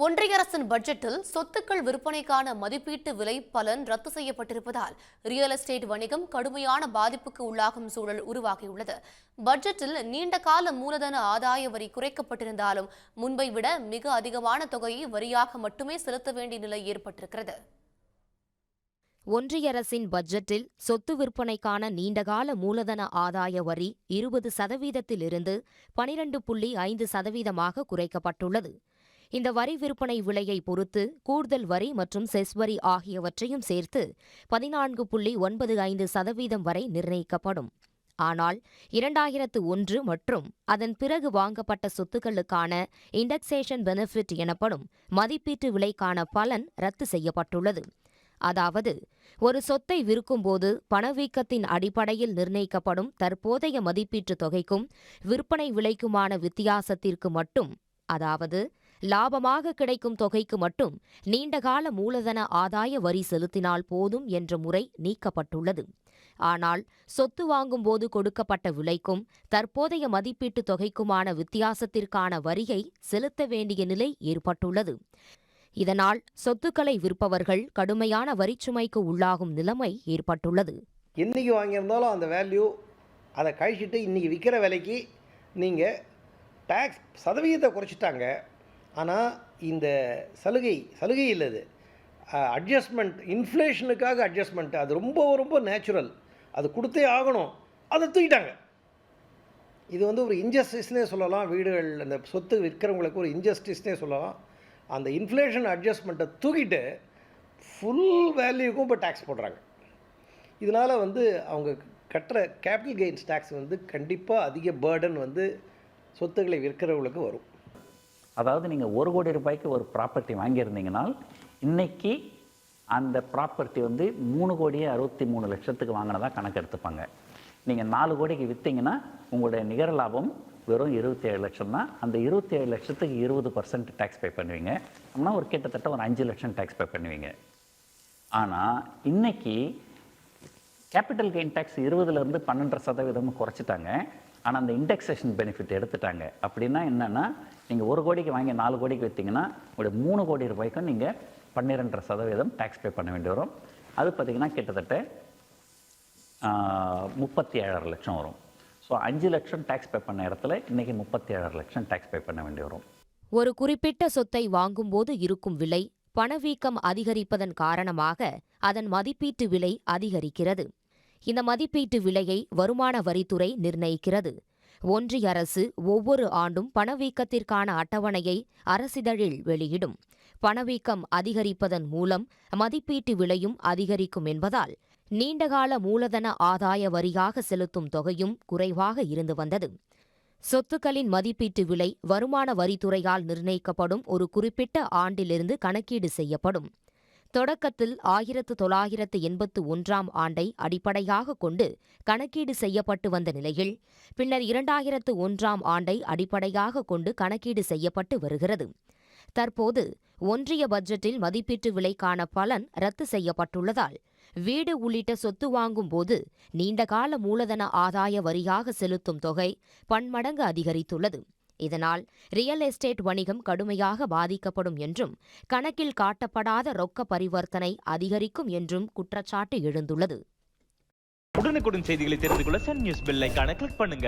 ஒன்றிய அரசின் பட்ஜெட்டில் சொத்துக்கள் விற்பனைக்கான மதிப்பீட்டு விலை பலன் ரத்து செய்யப்பட்டிருப்பதால் ரியல் எஸ்டேட் வணிகம் கடுமையான பாதிப்புக்கு உள்ளாகும் சூழல் உருவாகியுள்ளது. பட்ஜெட்டில் நீண்டகால மூலதன ஆதாய வரி குறைக்கப்பட்டிருந்தாலும் முன்பை விட மிக அதிகமான தொகையை வரியாக மட்டுமே செலுத்த வேண்டிய நிலை ஏற்பட்டிருக்கிறது. ஒன்றிய அரசின் பட்ஜெட்டில் சொத்து விற்பனைக்கான நீண்டகால மூலதன ஆதாய வரி 20%இலிருந்து 12.5% குறைக்கப்பட்டுள்ளது. இந்த வரி விற்பனை விலையை பொறுத்து கூடுதல் வரி மற்றும் செஸ் வரி ஆகியவற்றையும் சேர்த்து 14.95% வரை நிர்ணயிக்கப்படும். ஆனால் 2001 மற்றும் அதன் பிறகு வாங்கப்பட்ட சொத்துக்களுக்கான இண்டெக்சேஷன் பெனிஃபிட் எனப்படும் மதிப்பீட்டு விலைக்கான பலன் ரத்து செய்யப்பட்டுள்ளது. அதாவது ஒரு சொத்தை விற்கும்போது பணவீக்கத்தின் அடிப்படையில் நிர்ணயிக்கப்படும் தற்போதைய மதிப்பீட்டு தொகைக்கும் விற்பனை விலைக்குமான வித்தியாசத்திற்கு மட்டும், அதாவது லாபமாக கிடைக்கும் தொகைக்கு மட்டும் நீண்டகால மூலதன ஆதாய வரி செலுத்தினால் போதும் என்ற முறை நீக்கப்பட்டுள்ளது. ஆனால் சொத்து வாங்கும்போது கொடுக்கப்பட்ட விலைக்கும் தற்போதைய மதிப்பீட்டு தொகைக்குமான வித்தியாசத்திற்கான வரியை செலுத்த வேண்டிய நிலை ஏற்பட்டுள்ளது. இதனால் சொத்துக்களை விற்பவர்கள் கடுமையான வரிச்சுமைக்கு உள்ளாகும் நிலைமை ஏற்பட்டுள்ளது. இன்னைக்கு வாங்கியிருந்தாலும் அந்த வேல்யூ அதை கழிச்சிட்டு இன்றைக்கி விற்கிற விலைக்கு நீங்கள் டேக்ஸ் சதவீதத்தை குறைச்சிட்டாங்க. ஆனால் இந்த சலுகை இல்லது, அட்ஜஸ்ட்மெண்ட், இன்ஃப்ளேஷனுக்காக அட்ஜஸ்ட்மெண்ட், அது ரொம்ப நேச்சுரல், அது கொடுத்தே ஆகணும், அதை தூக்கிட்டாங்க. இது ஒரு இன்ஜஸ்டிஸ்னே சொல்லலாம். வீடுகள் அந்த சொத்து விற்கிறவங்களுக்கு ஒரு இன்ஜஸ்டிஸ்னே சொல்லலாம். அந்த இன்ஃப்ளேஷன் அட்ஜஸ்ட்மெண்ட்டை தூக்கிட்டு ஃபுல் வேல்யூக்கும் இப்போ டேக்ஸ் போடுறாங்க. இதனால் அவங்க கட்டுற கேபிட்டல் கெயின்ஸ் டேக்ஸ் கண்டிப்பாக அதிக பேர்டன் சொத்துக்களை விற்கிறவங்களுக்கு வரும். அதாவது நீங்கள் 1 கோடி ரூபாய்க்கு ஒரு ப்ராப்பர்ட்டி வாங்கியிருந்தீங்கன்னா இன்றைக்கி அந்த ப்ராப்பர்ட்டி 3,63,00,000 வாங்கினதா கணக்கு எடுத்துப்பாங்க. நீங்கள் 4 கோடிக்கு விற்றீங்கன்னா உங்களுடைய நிகர லாபம் வெறும் 27 லட்சம் தான். அந்த 27 லட்சத்துக்கு 20% டேக்ஸ் பே பண்ணுவீங்க. அப்படின்னா ஒரு கிட்டத்தட்ட ஒரு 5 லட்சம் டேக்ஸ் பே பண்ணுவீங்க. ஆனால் இன்றைக்கி கேபிட்டல் கெயின் டேக்ஸ் 20% 12% குறைச்சிட்டாங்க. ஆனால் அந்த இண்டெக்ஸேஷன் பெனிஃபிட் எடுத்துட்டாங்க. அப்படின்னா என்னென்னா, நீங்கள் 1 கோடிக்கு வாங்கி 4 கோடிக்கு விற்றீங்கன்னா உங்களுடைய 3 கோடி ரூபாய்க்கும் நீங்கள் 12% டேக்ஸ் பே பண்ண வேண்டி வரும். அது பார்த்திங்கன்னா கிட்டத்தட்ட 37 லட்சம் வரும். ஸோ 5 லட்சம் டேக்ஸ் பே பண்ண இடத்துல இன்றைக்கி 37 லட்சம் டேக்ஸ் பே பண்ண வேண்டி வரும். ஒரு குறிப்பிட்ட சொத்தை வாங்கும்போது இருக்கும் விலை பணவீக்கம் அதிகரிப்பதன் காரணமாக அதன் மதிப்பீட்டு விலை அதிகரிக்கிறது. இந்த மதிப்பீட்டு விலையை வருமான வரித்துறை நிர்ணயிக்கிறது. ஒன்றிய அரசு ஒவ்வொரு ஆண்டும் பணவீக்கத்திற்கான அட்டவணையை அரசிதழில் வெளியிடும். பணவீக்கம் அதிகரிப்பதன் மூலம் மதிப்பீட்டு விலையும் அதிகரிக்கும் என்பதால் நீண்டகால மூலதன ஆதாய வரியாக செலுத்தும் தொகையும் குறைவாக இருந்து வந்தது. சொத்துக்களின் மதிப்பீட்டு விலை வருமான வரித்துறையால் நிர்ணயிக்கப்படும் ஒரு குறிப்பிட்ட ஆண்டிலிருந்து கணக்கீடு செய்யப்படும். தொடக்கத்தில் 1981ஆம் ஆண்டை அடிப்படையாக கொண்டு கணக்கீடு செய்யப்பட்டு வந்த நிலையில் பின்னர் 2001ஆம் ஆண்டை அடிப்படையாக கொண்டு கணக்கீடு செய்யப்பட்டு வருகிறது. தற்போது ஒன்றிய பட்ஜெட்டில் மதிப்பீட்டு விலைக்கான பலன் ரத்து செய்யப்பட்டுள்ளதால் வீடு உள்ளிட்ட சொத்து வாங்கும் போது நீண்டகால மூலதன ஆதாய வரியாக செலுத்தும் தொகை பன்மடங்கு அதிகரித்துள்ளது. இதனால் ரியல் எஸ்டேட் வணிகம் கடுமையாக பாதிக்கப்படும் என்றும் கணக்கில் காட்டப்படாத ரொக்க பரிவர்த்தனை அதிகரிக்கும் என்றும் குற்றச்சாட்டு எழுந்துள்ளது. உடனுக்குடன் செய்திகளை தெரிந்து கொள்ள சன் நியூஸ் பெல் ஐகானை கிளிக் பண்ணுங்க.